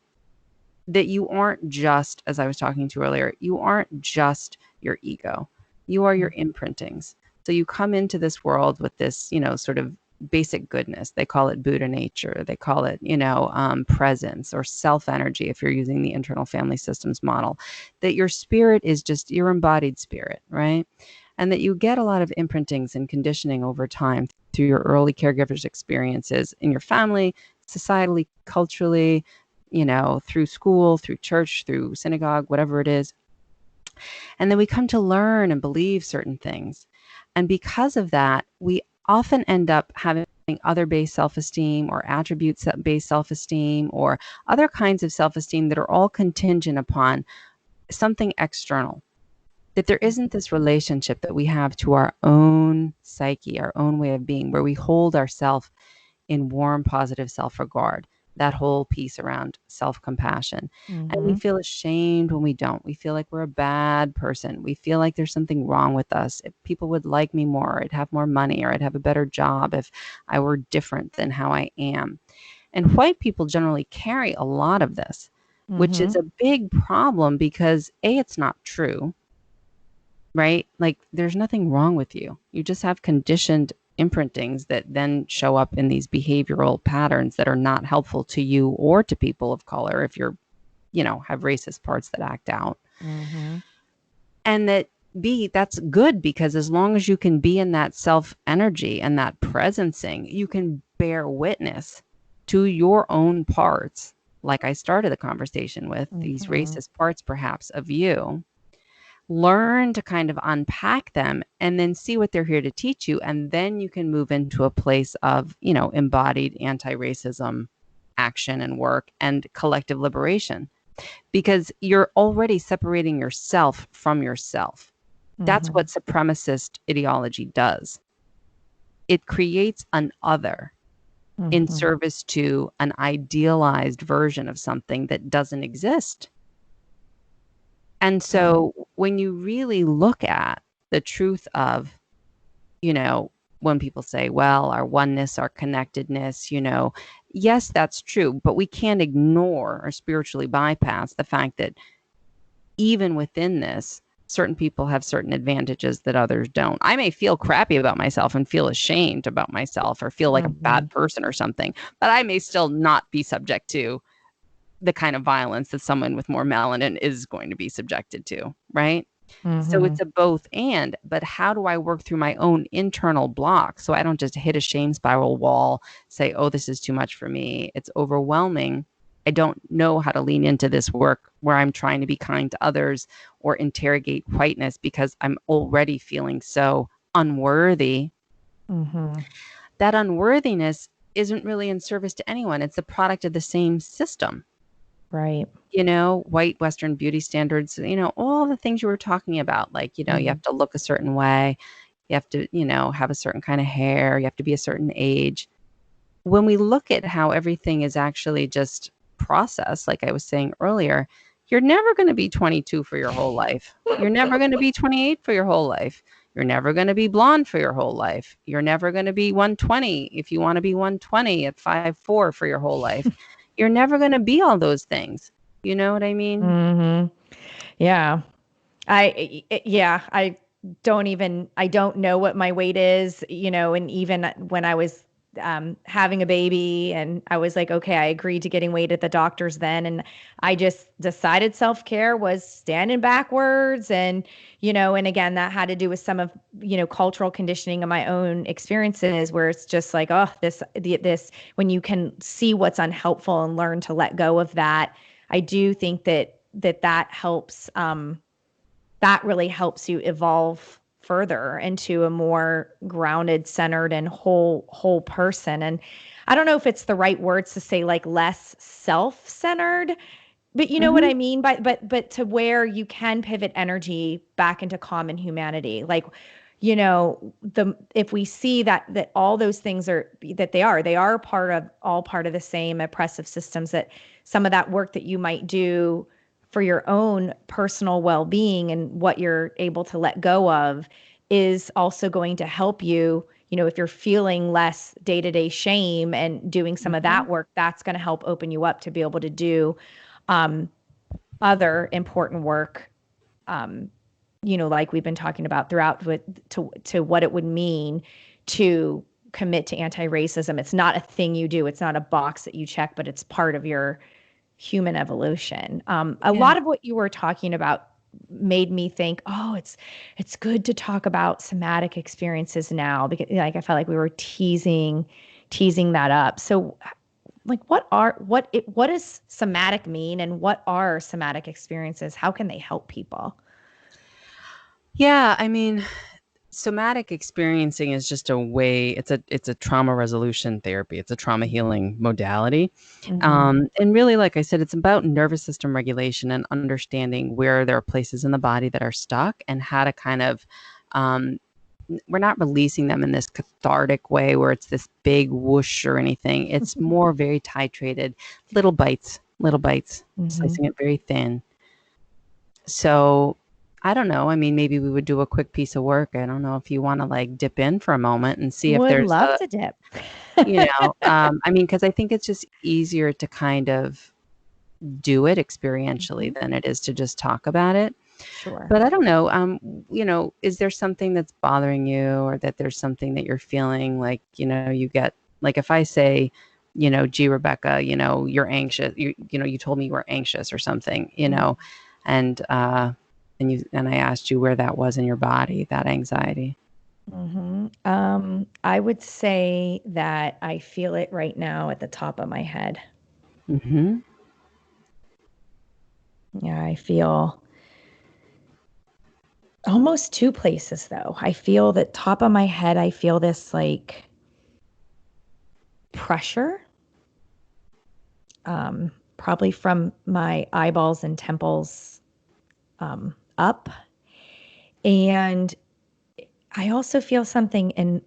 you aren't just, as I was talking to earlier, you aren't just your ego. You are your imprintings. So you come into this world with this, you know, sort of basic goodness. They call it Buddha nature. They call it, you know, presence or self energy if you're using the internal family systems model. That your spirit is just your embodied spirit, right? And that you get a lot of imprintings and conditioning over time through your early caregivers' experiences in your family, societally, culturally, you know, through school, through church, through synagogue, whatever it is. And then we come to learn and believe certain things. And because of that, we often end up having other-based self-esteem or attribute-based self-esteem or other kinds of self-esteem that are all contingent upon something external. That there isn't this relationship that we have to our own psyche, our own way of being, where we hold ourselves in warm, positive self-regard. That whole piece around self-compassion. And we feel ashamed when we don't. We feel like we're a bad person. We feel like there's something wrong with us. If people would like me more, I'd have more money, or I'd have a better job if I were different than how I am. And white people generally carry a lot of this, which is a big problem because A, it's not true, right? Like there's nothing wrong with you. You just have conditioned imprintings that then show up in these behavioral patterns that are not helpful to you or to people of color if you're, have racist parts that act out. Mm-hmm. And that's good, because as long as you can be in that self energy and that presencing, you can bear witness to your own parts. Like I started the conversation with, these racist parts perhaps of you. Learn to kind of unpack them and then see what they're here to teach you. And then you can move into a place of, embodied anti-racism action and work and collective liberation, because you're already separating yourself from yourself. That's what supremacist ideology does. It creates an other in service to an idealized version of something that doesn't exist. And so when you really look at the truth of, when people say, well, our oneness, our connectedness, yes, that's true, but we can't ignore or spiritually bypass the fact that even within this, certain people have certain advantages that others don't. I may feel crappy about myself and feel ashamed about myself or feel like a bad person or something, but I may still not be subject to the kind of violence that someone with more melanin is going to be subjected to, right? So it's a both and, but how do I work through my own internal block so I don't just hit a shame spiral wall, say, oh, this is too much for me, it's overwhelming, I don't know how to lean into this work where I'm trying to be kind to others or interrogate whiteness because I'm already feeling so unworthy. That unworthiness isn't really in service to anyone. It's a product of the same system. Right. White Western beauty standards, all the things you were talking about, like, you have to look a certain way. You have to, have a certain kind of hair. You have to be a certain age. When we look at how everything is actually just processed, like I was saying earlier, you're never going to be 22 for your whole life. You're never going to be 28 for your whole life. You're never going to be blonde for your whole life. You're never going to be 120 if you want to be 120 at 5'4" for your whole life. You're never going to be all those things. You know what I mean? Yeah. I don't know what my weight is, and even when I was having a baby and I was like, okay, I agreed to getting weighed at the doctor's then. And I just decided self-care was standing backwards. And, and again, that had to do with some of, cultural conditioning of my own experiences where it's just like, oh, this, when you can see what's unhelpful and learn to let go of that, I do think that helps, that really helps you evolve further into a more grounded, centered, and whole person. And I don't know if it's the right words to say, like, less self-centered, but you know what I mean? But to where you can pivot energy back into common humanity. Like, if we see that all those things they are part of the same oppressive systems, that some of that work that you might do for your own personal well-being and what you're able to let go of is also going to help you, if you're feeling less day-to-day shame and doing some of that work, that's going to help open you up to be able to do other important work, like we've been talking about throughout to what it would mean to commit to anti-racism. It's not a thing you do. It's not a box that you check, but it's part of your human evolution. A lot of what you were talking about made me think, oh, it's good to talk about somatic experiences now, because like I felt like we were teasing that up. So like what does somatic mean, and what are somatic experiences? How can they help people? Yeah, I mean, somatic experiencing is just a way, it's a trauma resolution therapy. It's a trauma healing modality. And really, like I said, it's about nervous system regulation and understanding where there are places in the body that are stuck and how to kind of, we're not releasing them in this cathartic way where it's this big whoosh or anything. It's more very titrated, little bites, slicing it very thin. So I don't know. I mean, maybe we would do a quick piece of work. I don't know if you want to like dip in for a moment and see if there's love to dip. I mean, because I think it's just easier to kind of do it experientially than it is to just talk about it. Sure. But I don't know, is there something that's bothering you, or that there's something that you're feeling like, you get, like if I say, gee, Rebecca, you're anxious, you told me you were anxious or something, and I asked you where that was in your body, that anxiety. I would say that I feel it right now at the top of my head. Mm-hmm. Yeah, I feel almost two places though. I feel the top of my head, I feel this like pressure, probably from my eyeballs and temples up. And I also feel something in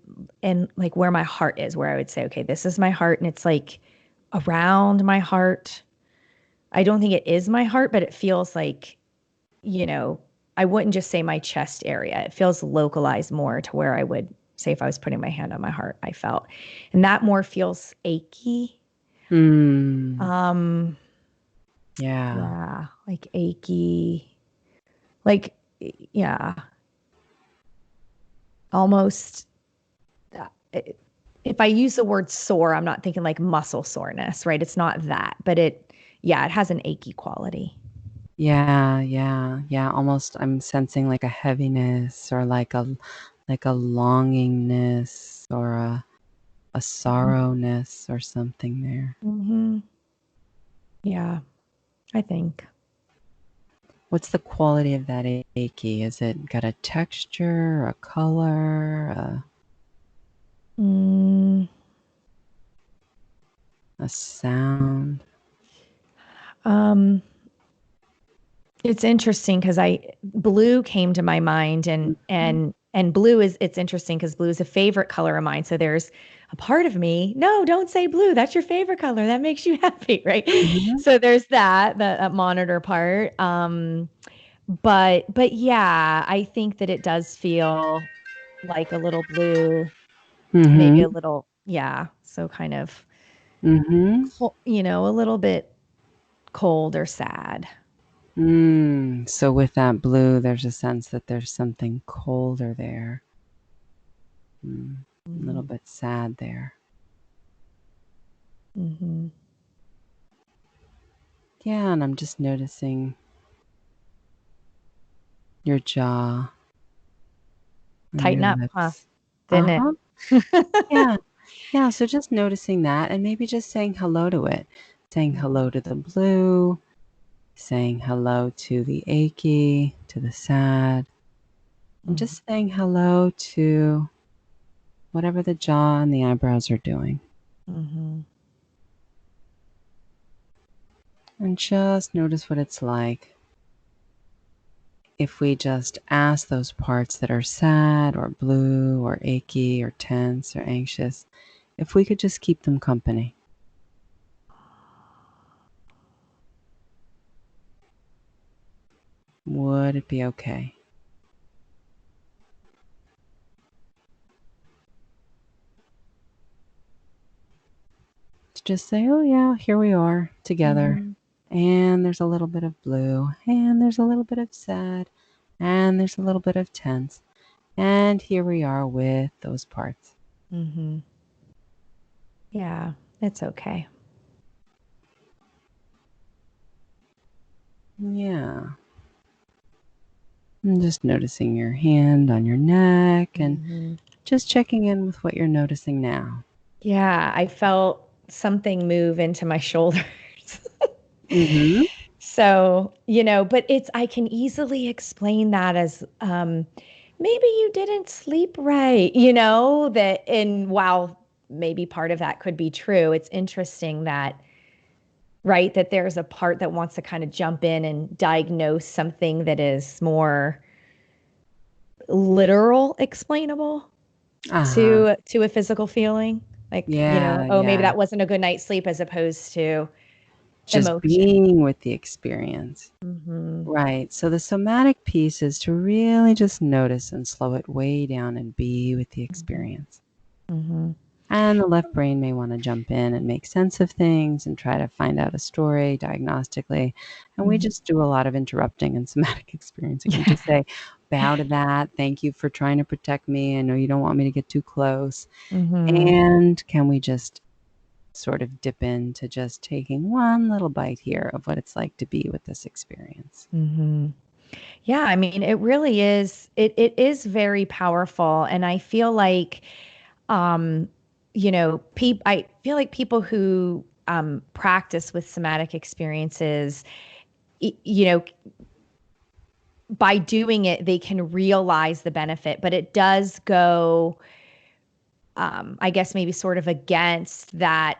like where my heart is, where I would say, okay, this is my heart, and it's like around my heart. I don't think it is my heart, but it feels like, I wouldn't just say my chest area. It feels localized more to where I would say if I was putting my hand on my heart, I felt. And that more feels achy. Yeah. Yeah, like achy. Like, yeah, almost if I use the word sore, I'm not thinking like muscle soreness, right? It's not that, but it has an achy quality. Yeah. Almost, I'm sensing like a heaviness, or like a longingness, or a sorrowness or something there. Mm-hmm. Yeah, I think. What's the quality of that achy? Is it got a texture, a color, Mm, a sound? um, it's interesting because blue came to my mind, and blue it's interesting because blue is a favorite color of mine. So there's a part of me, no, don't say blue. That's your favorite color. That makes you happy, right? Mm-hmm. So there's that monitor part. But yeah, I think that it does feel like a little blue, maybe a Mm-hmm. little, yeah. So kind of, Mm-hmm. a little bit cold or sad. So with that blue, there's a sense that there's something colder there. A little Mm-hmm. bit sad there. Mm-hmm. Yeah, and I'm just noticing your jaw and Tighten your up, huh? lips. Didn't it? Uh-huh. Yeah. Yeah, so just noticing that, and maybe just saying hello to it. Saying hello to the blue, saying hello to the achy, to the sad, and just saying hello to whatever the jaw and the eyebrows are doing. Mm-hmm. And just notice what it's like if we just ask those parts that are sad or blue or achy or tense or anxious, if we could just keep them company. Would it be okay? To just say, oh yeah, here we are together. Mm-hmm. And there's a little bit of blue, and there's a little bit of sad, and there's a little bit of tense. And here we are with those parts. Mm-hmm. Yeah, it's okay. Yeah. And just noticing your hand on your neck, and Mm-hmm. just checking in with what you're noticing now. Yeah, I felt something move into my shoulders. Mm-hmm. So, but I can easily explain that as maybe you didn't sleep right, and while maybe part of that could be true, it's interesting that, right, that there's a part that wants to kind of jump in and diagnose something that is more literal explainable Uh-huh. to a physical feeling. Like, Yeah, oh, maybe yeah. that wasn't a good night's sleep as opposed to Just emotion. being with the experience. Mm-hmm. Right. So the somatic piece is to really just notice and slow it way down and be with the Mm-hmm. experience. Mm-hmm. And the left brain may want to jump in and make sense of things and try to find out a story diagnostically. And we just do a lot of interrupting and somatic experiencing. We just say, bow to that. Thank you for trying to protect me. I know you don't want me to get too close. And can we just sort of dip into just taking one little bite here of what it's like to be with this experience? Yeah, I mean, it really is. It is very powerful, and I feel like, I feel like people who practice with somatic experiences, you know, by doing it, they can realize the benefit, but it does go, I guess, maybe sort of against that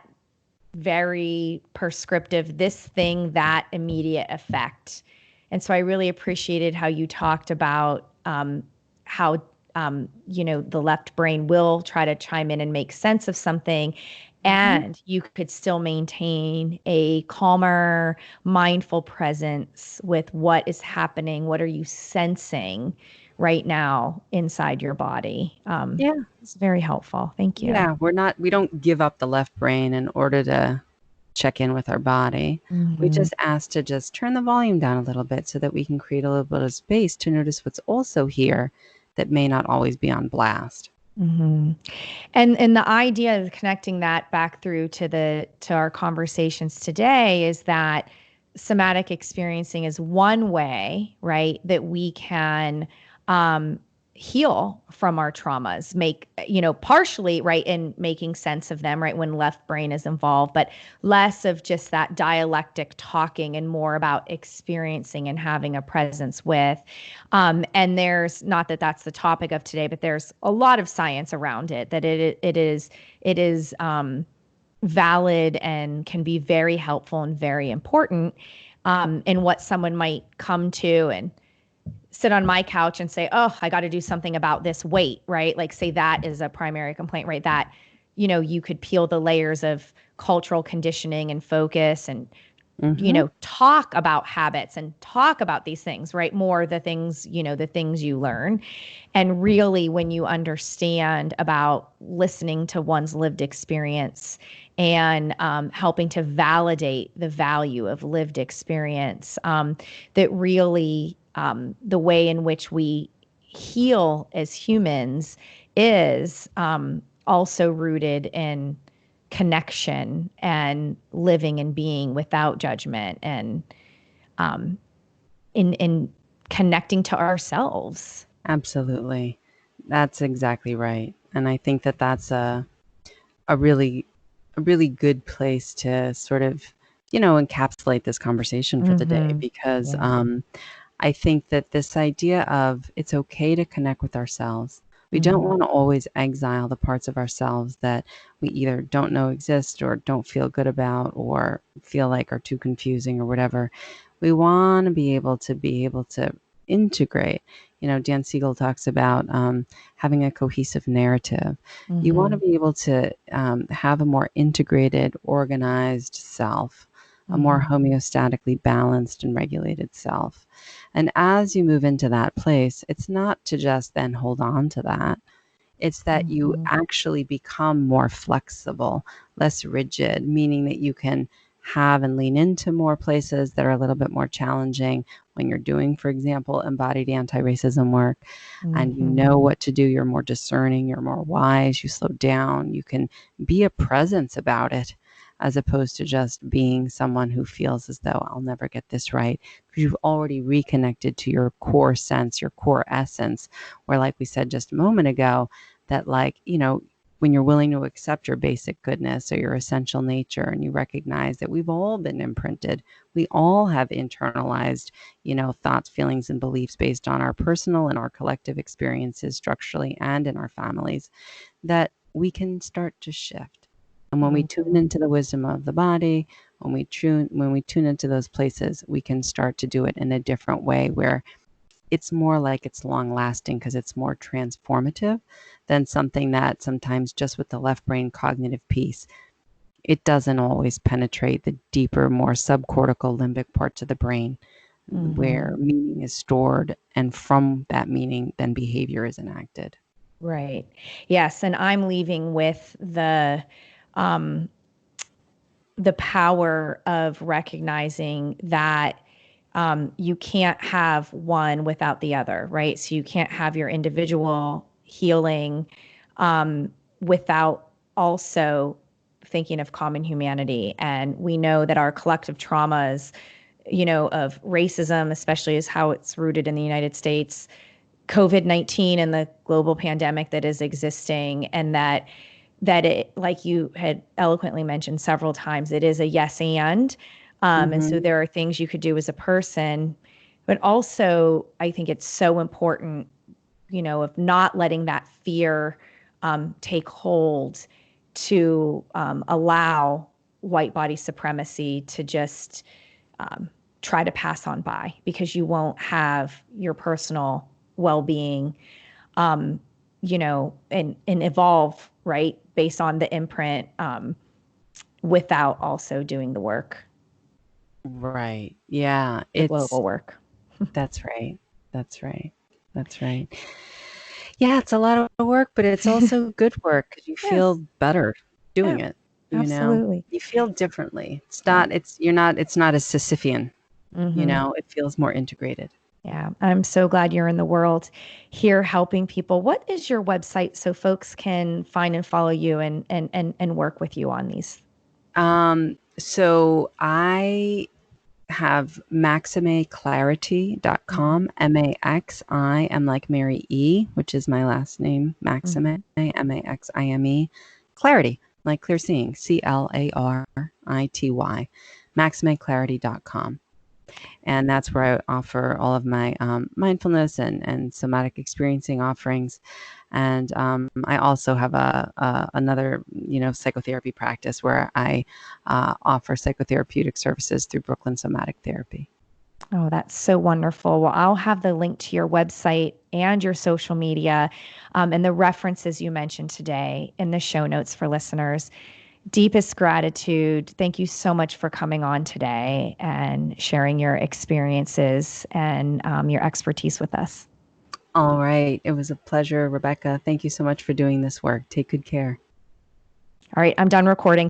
very prescriptive, this thing, that immediate effect. And so I really appreciated how you talked about how, the left brain will try to chime in and make sense of something. And you could still maintain a calmer, mindful presence with what is happening. What are you sensing right now inside your body? Yeah. It's very helpful. Thank you. Yeah, we don't give up the left brain in order to check in with our body. We just ask to just turn the volume down a little bit so that we can create a little bit of space to notice what's also here that may not always be on blast. And the idea of connecting that back through to our conversations today is that somatic experiencing is one way, right, that we can heal from our traumas, make, partially, right, in making sense of them, right, when left brain is involved, but less of just that dialectic talking and more about experiencing and having a presence with. And there's, not that that's the topic of today, but there's a lot of science around it, that it is valid and can be very helpful and very important in what someone might come to and sit on my couch and say, oh, I got to do something about this weight, right? Like, say that is a primary complaint, right? That, you could peel the layers of cultural conditioning and focus and, talk about habits and talk about these things, right? More the things you learn. And really, when you understand about listening to one's lived experience and helping to validate the value of lived experience, that really the way in which we heal as humans is also rooted in connection and living and being without judgment and in connecting to ourselves. Absolutely. That's exactly right. And I think that that's a really good place to sort of, encapsulate this conversation for the day, because I think that this idea of it's okay to connect with ourselves. We don't want to always exile the parts of ourselves that we either don't know exist or don't feel good about or feel like are too confusing or whatever. We want to be able to integrate. Dan Siegel talks about having a cohesive narrative. You want to be able to have a more integrated, organized self, a more homeostatically balanced and regulated self. And as you move into that place, it's not to just then hold on to that. It's that you actually become more flexible, less rigid, meaning that you can have and lean into more places that are a little bit more challenging when you're doing, for example, embodied anti-racism work, and you know what to do. You're more discerning, you're more wise, you slow down, you can be a presence about it, as opposed to just being someone who feels as though I'll never get this right, because you've already reconnected to your core sense, your core essence, where, like we said just a moment ago, that when you're willing to accept your basic goodness or your essential nature, and you recognize that we've all been imprinted, we all have internalized, thoughts, feelings, and beliefs based on our personal and our collective experiences structurally and in our families, that we can start to shift. And when we tune into the wisdom of the body, when we tune into those places, we can start to do it in a different way, where it's more like it's long lasting because it's more transformative than something that sometimes just with the left brain cognitive piece, it doesn't always penetrate the deeper, more subcortical limbic parts of the brain, where meaning is stored, and from that meaning, then behavior is enacted. Right. Yes. And I'm leaving with um, the power of recognizing that you can't have one without the other, right? So you can't have your individual healing without also thinking of common humanity. And we know that our collective traumas, of racism, especially as how it's rooted in the United States, COVID-19 and the global pandemic that is existing, and that it, like you had eloquently mentioned several times, it is a yes and. And so Mm-hmm. there are things you could do as a person, but also I think it's so important, of not letting that fear take hold to allow white body supremacy to just try to pass on by, because you won't have your personal well-being and evolve, right, based on the imprint, without also doing the work, Right. Yeah. the global work. That's right. That's right. That's right. Yeah, it's a lot of work, but it's also good work because you feel Yes. better Yeah, doing it, you know? absolutely. You feel differently. Yeah. It's not as Sisyphean, Mm-hmm. it feels more integrated. Yeah. I'm so glad you're in the world here helping people. What is your website so folks can find and follow you and work with you on these? So I have Mm-hmm. maximeclarity.com, Maxi, am like Mary E, which is my last name, Maxime, Mm-hmm. Maxime, clarity, like clear seeing, Clarity, maximeclarity.com. And that's where I offer all of my mindfulness and somatic experiencing offerings. And I also have another, psychotherapy practice where I offer psychotherapeutic services through Brooklyn Somatic Therapy. Oh, that's so wonderful. Well, I'll have the link to your website and your social media and the references you mentioned today in the show notes for listeners. Deepest gratitude. Thank you so much for coming on today and sharing your experiences and your expertise with us. All right. It was a pleasure, Rebecca. Thank you so much for doing this work. Take good care. All right, I'm done recording.